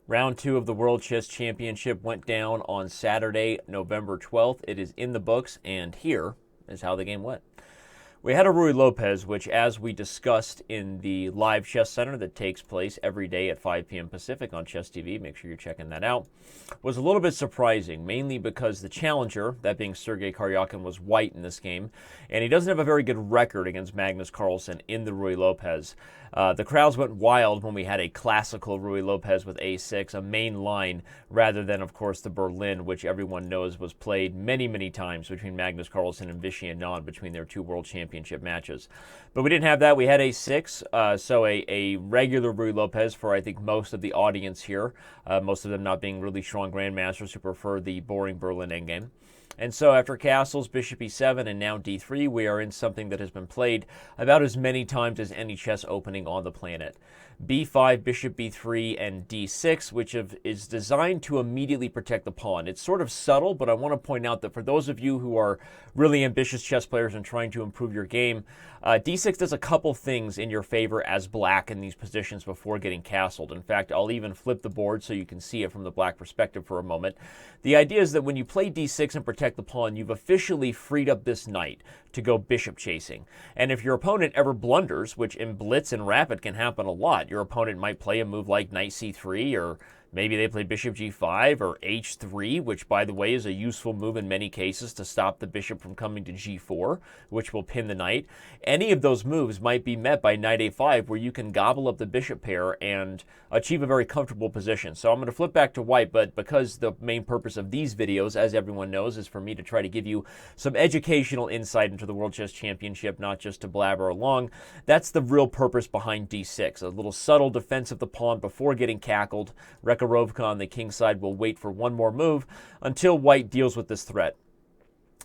Round 2 of the World Chess Championship went down on Saturday, November 12th. It is in the books, and here is how the game went. We had a Ruy Lopez, which, as we discussed in the live Chess Center that takes place every day at 5 p.m. Pacific on Chess TV, make sure you're checking that out, was a little bit surprising, mainly because the challenger, that being Sergey Karjakin, was white in this game, and he doesn't have a very good record against Magnus Carlsen in the Ruy Lopez. The crowds went wild when we had a classical Ruy Lopez with a6, a main line, rather than, of course, the Berlin, which everyone knows was played many, many times between Magnus Carlsen and Vishy Anand between their two world championship matches. But we didn't have that. We had a6, so a regular Ruy Lopez for, I think, most of the audience here, most of them not being really strong grandmasters who prefer the boring Berlin endgame. And so after castles, bishop e7, and now d3, we are in something that has been played about as many times as any chess opening on the planet. b5, bishop b3, and d6, which is designed to immediately protect the pawn. It's sort of subtle, but I want to point out that for those of you who are really ambitious chess players and trying to improve your game, d6 does a couple things in your favor as black in these positions before getting castled. In fact, I'll even flip the board so you can see it from the black perspective for a moment. The idea is that when you play d6 and protect the pawn, you've officially freed up this knight to go bishop chasing. And if your opponent ever blunders, which in blitz and rapid can happen a lot, your opponent might play a move like knight c3, or maybe they play bishop g5 or h3, which, by the way, is a useful move in many cases to stop the bishop from coming to g4, which will pin the knight. Any of those moves might be met by knight a5, where you can gobble up the bishop pair and achieve a very comfortable position. So I'm going to flip back to white, but because the main purpose of these videos, as everyone knows, is for me to try to give you some educational insight into the World Chess Championship, not just to blabber along, that's the real purpose behind d6, a little subtle defense of the pawn before getting cackled. Rekharovka on the king side will wait for one more move until white deals with this threat.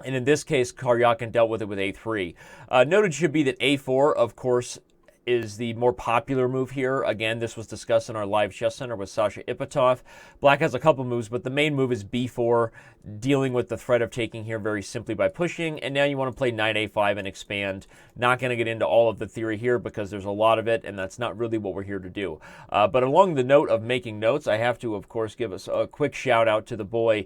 And in this case, Karjakin dealt with it with a3. Noted should be that a4, of course, is the more popular move here. Again, this was discussed in our live chess center with Sasha Ipatov. Black has a couple moves, but the main move is b4, dealing with the threat of taking here very simply by pushing. And now you want to play knight a5 and expand. Not going to get into all of the theory here because there's a lot of it, and that's not really what we're here to do. But along the note of making notes, I have to, of course, give us a quick shout out to the boy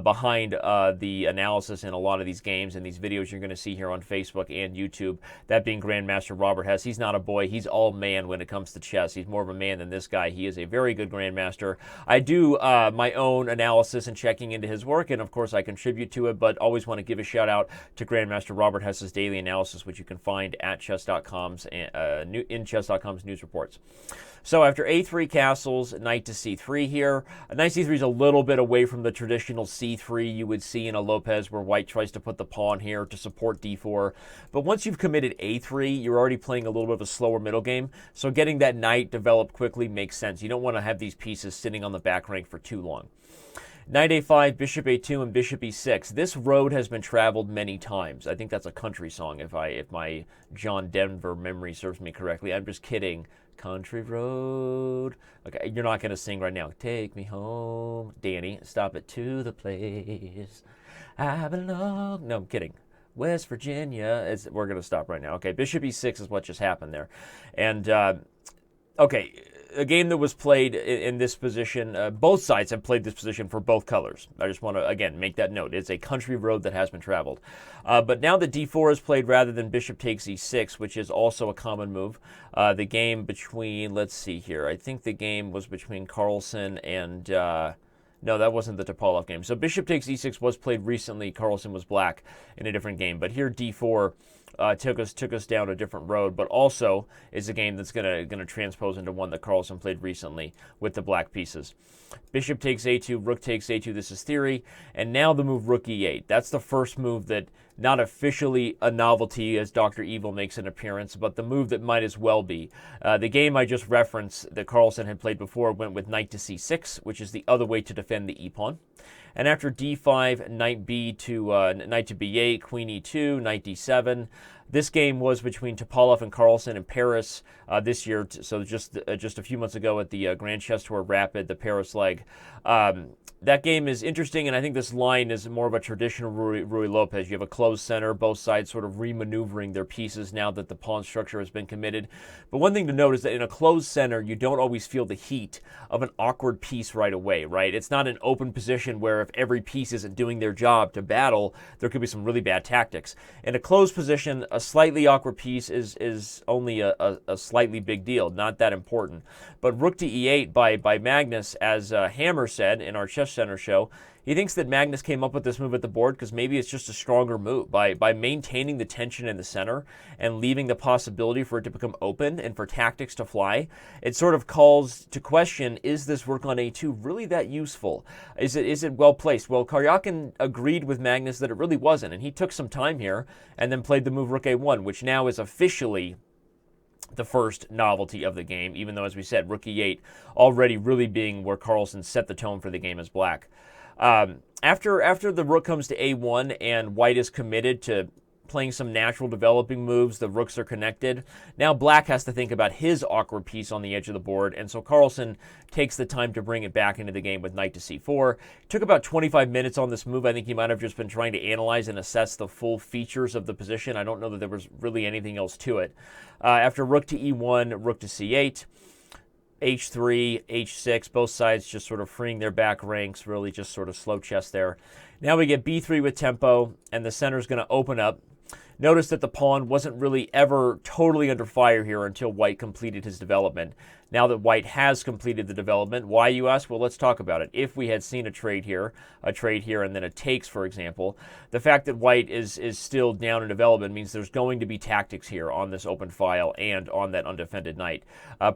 behind the analysis in a lot of these games and these videos you're going to see here on Facebook and YouTube, that being Grandmaster Robert Hess. He's not a boy. He's all man when it comes to chess. He's more of a man than this guy. He is a very good grandmaster. I do my own analysis and checking into his work, and of course I contribute to it, but always want to give a shout out to Grandmaster Robert Hess's daily analysis, which you can find at chess.com's in chess.com's news reports. So after a3 castles, knight to c3 here. Knight c3 is a little bit away from the traditional c3 you would see in a Lopez, where white tries to put the pawn here to support d4. But once you've committed a3, you're already playing a little bit of a slower middle game. So getting that knight developed quickly makes sense. You don't want to have these pieces sitting on the back rank for too long. Knight a5, bishop a2, and bishop e6. This road has been traveled many times. I think that's a country song if my John Denver memory serves me correctly. I'm just kidding. Country road. Okay, you're not going to sing right now. Take me home, Danny. Stop it to the place I belong. No, I'm kidding. West Virginia. We're going to stop right now. Okay, bishop e6 is what just happened there. And, okay, a game that was played in this position, both sides have played this position for both colors. I just want to, again, make that note. It's a country road that has been traveled. But now that d4 is played rather than bishop takes e6, which is also a common move, the game between, let's see here, I think the game was between Carlsen and... no, that wasn't the Topalov game. So bishop takes e6 was played recently. Carlsen was black in a different game. But here d4 took us down a different road, but also is a game that's gonna transpose into one that Carlsen played recently with the black pieces. Bishop takes a2, rook takes a2. This is theory. And now the move rook e8. That's the first move that, not officially a novelty as Dr. Evil makes an appearance, but the move that might as well be. The game I just referenced that Carlsen had played before went with knight to c6, which is the other way to defend the e-pawn. And after d5, knight to b8, queen e2, knight d7. This game was between Topalov and Carlsen in Paris this year, so just a few months ago at the Grand Chess Tour Rapid, the Paris leg. That game is interesting, and I think this line is more of a traditional Ruy Lopez. You have a closed center, both sides sort of remaneuvering their pieces now that the pawn structure has been committed. But one thing to note is that in a closed center, you don't always feel the heat of an awkward piece right away, right? It's not an open position where if every piece isn't doing their job to battle, there could be some really bad tactics. In a closed position, a slightly awkward piece is only a slightly big deal, not that important. But rook to e8 by Magnus, as Hammer said in our Chess Center show, he thinks that Magnus came up with this move at the board because maybe it's just a stronger move. By maintaining the tension in the center and leaving the possibility for it to become open and for tactics to fly, it sort of calls to question, is this rook on a2 really that useful? Is it well placed? Well, Karjakin agreed with Magnus that it really wasn't, and he took some time here and then played the move rook a1, which now is officially the first novelty of the game, even though, as we said, rook e8 already really being where Carlsen set the tone for the game as black. After the rook comes to a1 and white is committed to playing some natural developing moves, the rooks are connected. Now black has to think about his awkward piece on the edge of the board, and so Carlsen takes the time to bring it back into the game with knight to c4. It took about 25 minutes on this move. I think he might have just been trying to analyze and assess the full features of the position. I don't know that there was really anything else to it. After rook to e1, rook to c8, h3, h6, both sides just sort of freeing their back ranks, really just sort of slow chess there. Now we get b3 with tempo, and the center is going to open up. Notice that the pawn wasn't really ever totally under fire here until white completed his development. Now that white has completed the development, why, you ask? Well, let's talk about it. If we had seen a trade here, and then a takes, for example, the fact that white is still down in development means there's going to be tactics here on this open file and on that undefended knight.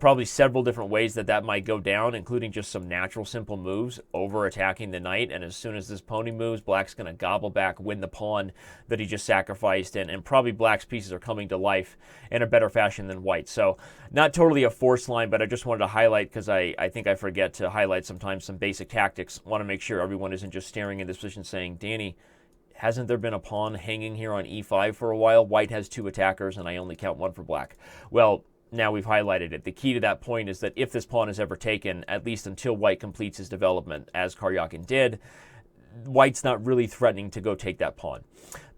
Probably several different ways that might go down, including just some natural simple moves over attacking the knight, and as soon as this pony moves, black's going to gobble back, win the pawn that he just sacrificed, and probably black's pieces are coming to life in a better fashion than white. So not totally a forced line, but I just wanted to highlight, because I think I forget to highlight sometimes some basic tactics. Want to make sure everyone isn't just staring in this position saying, Danny, hasn't there been a pawn hanging here on e5 for a while? White has two attackers, and I only count one for black. Well, now we've highlighted it. The key to that point is that if this pawn is ever taken, at least until white completes his development, as Karjakin did, white's not really threatening to go take that pawn.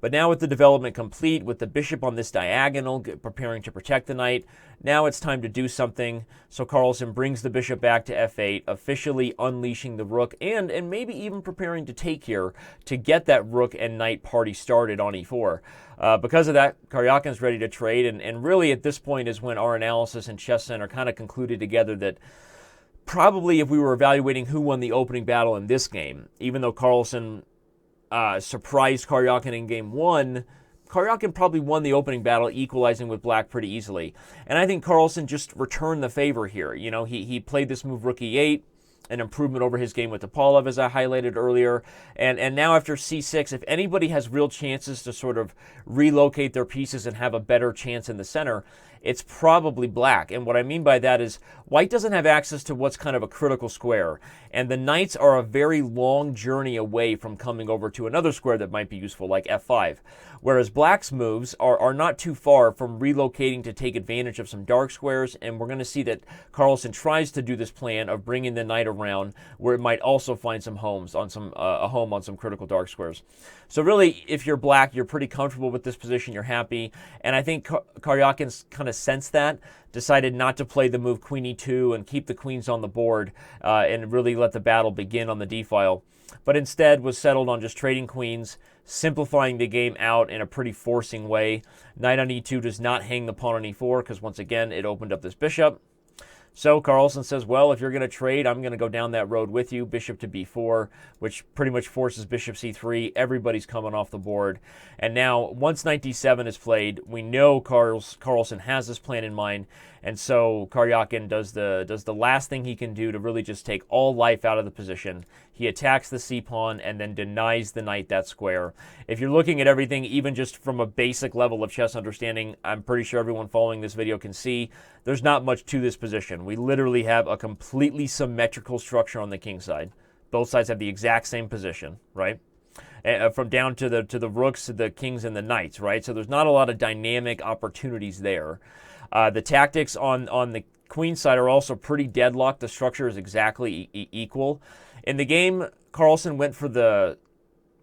But now with the development complete, with the bishop on this diagonal preparing to protect the knight, now it's time to do something. So Carlsen brings the bishop back to f8, officially unleashing the rook, and maybe even preparing to take here to get that rook and knight party started on e4. Because of that, Karjakin's ready to trade, and really at this point is when our analysis and Chess Center kind of concluded together that probably if we were evaluating who won the opening battle in this game, even though Carlsen surprised Karjakin in game one, Karjakin probably won the opening battle, equalizing with black pretty easily. And I think Carlsen just returned the favor here. You know, he played this move rook e8, an improvement over his game with Topalov, as I highlighted earlier. And now after c6, if anybody has real chances to sort of relocate their pieces and have a better chance in the center, it's probably black. And what I mean by that is white doesn't have access to what's kind of a critical square, and the knights are a very long journey away from coming over to another square that might be useful, like f5. Whereas black's moves are not too far from relocating to take advantage of some dark squares, and we're going to see that Carlsen tries to do this plan of bringing the knight around where it might also find some homes on a home on some critical dark squares. So really, if you're black, you're pretty comfortable with this position, you're happy, and I think Karjakin's kind of sensed that, decided not to play the move queen e2 and keep the queens on the board and really let the battle begin on the d-file, but instead was settled on just trading queens, simplifying the game out in a pretty forcing way. Knight on e2 does not hang the pawn on e4 because once again it opened up this bishop. So Carlsen says, well, if you're going to trade, I'm going to go down that road with you, bishop to b4, which pretty much forces bishop c3. Everybody's coming off the board. And now, once knight d7 is played, we know Carlsen has this plan in mind, and so Karjakin does the last thing he can do to really just take all life out of the position. He attacks the c-pawn and then denies the knight that square. If you're looking at everything, even just from a basic level of chess understanding, I'm pretty sure everyone following this video can see there's not much to this position. We literally have a completely symmetrical structure on the king side. Both sides have the exact same position, right? from down to the rooks, to the kings, and the knights, right? So there's not a lot of dynamic opportunities there. The tactics on the queen side are also pretty deadlocked. The structure is exactly equal. In the game, Carlsen went for the,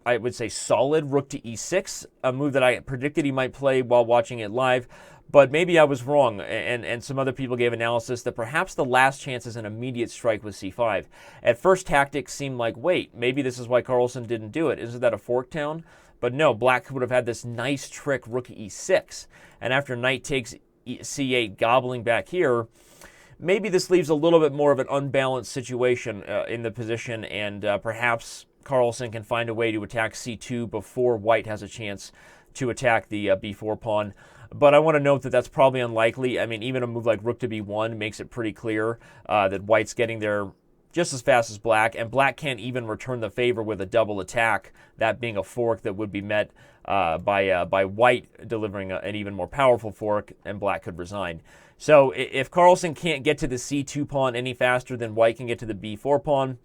I would say, solid rook to e6, a move that I predicted he might play while watching it live. But maybe I was wrong, and some other people gave analysis that perhaps the last chance is an immediate strike with c5. At first, tactics seemed like, wait, maybe this is why Carlsen didn't do it. Isn't that a fork town? But no, black would have had this nice trick, rook e6. And after knight takes c8, gobbling back here, maybe this leaves a little bit more of an unbalanced situation in the position, and perhaps Carlsen can find a way to attack c2 before white has a chance to attack the b4 pawn. But I want to note that that's probably unlikely. I mean, even a move like rook to b1 makes it pretty clear that white's getting there just as fast as black, and black can't even return the favor with a double attack, that being a fork that would be met by white delivering an even more powerful fork, and black could resign. So if Carlsen can't get to the c2 pawn any faster than white can get to the b4 pawn,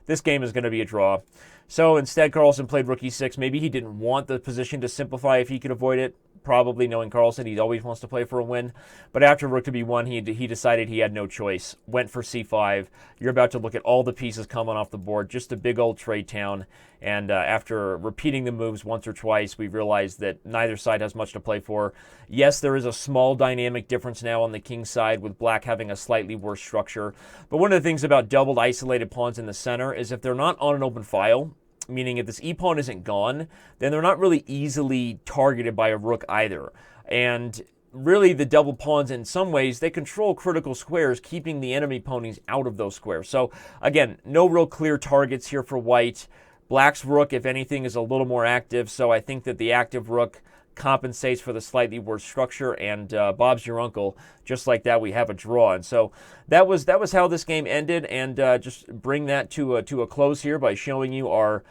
this game is going to be a draw. So instead, Carlsen played rook e6. Maybe he didn't want the position to simplify if he could avoid it. Probably, knowing Carlsen, he always wants to play for a win. But after rook to b1, he decided he had no choice. Went for c5. You're about to look at all the pieces coming off the board. Just a big old trade town. And after repeating the moves once or twice, we realized that neither side has much to play for. Yes, there is a small dynamic difference now on the king side, with black having a slightly worse structure. But one of the things about doubled isolated pawns in the center is if they're not on an open file, meaning if this e-pawn isn't gone, then they're not really easily targeted by a rook either. And really, the double pawns, in some ways, they control critical squares, keeping the enemy ponies out of those squares. So again, no real clear targets here for white. Black's rook, if anything, is a little more active, so I think that the active rook compensates for the slightly worse structure, and Bob's your uncle. Just like that, we have a draw. And so that was how this game ended, and just bring that to a close here by showing you our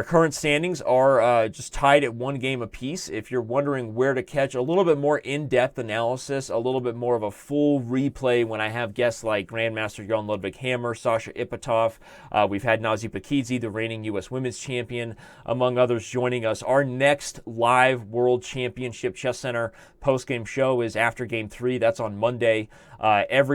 current standings are just tied at 1 game apiece. If you're wondering where to catch a little bit more in-depth analysis, a little bit more of a full replay when I have guests like Grandmaster Jan Ludwig Hammer, Sasha Ipatov, we've had Nazi Pakidze, the reigning U.S. Women's Champion, among others, joining us. Our next live World Championship Chess Center post-game show is after Game 3. That's on Monday. After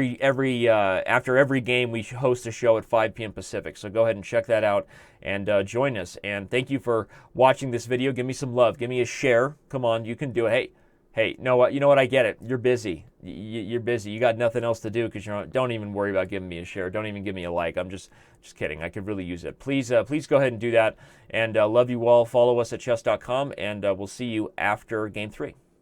every game, we host a show at 5 p.m. Pacific. So go ahead and check that out and join us. And thank you for watching this video. Give me some love. Give me a share. Come on, you can do it. Hey, you know what? I get it. You're busy. You're busy. You got nothing else to do because don't even worry about giving me a share. Don't even give me a like. I'm just kidding. I could really use it. Please go ahead and do that. And love you all. Follow us at chess.com, and we'll see you after Game 3.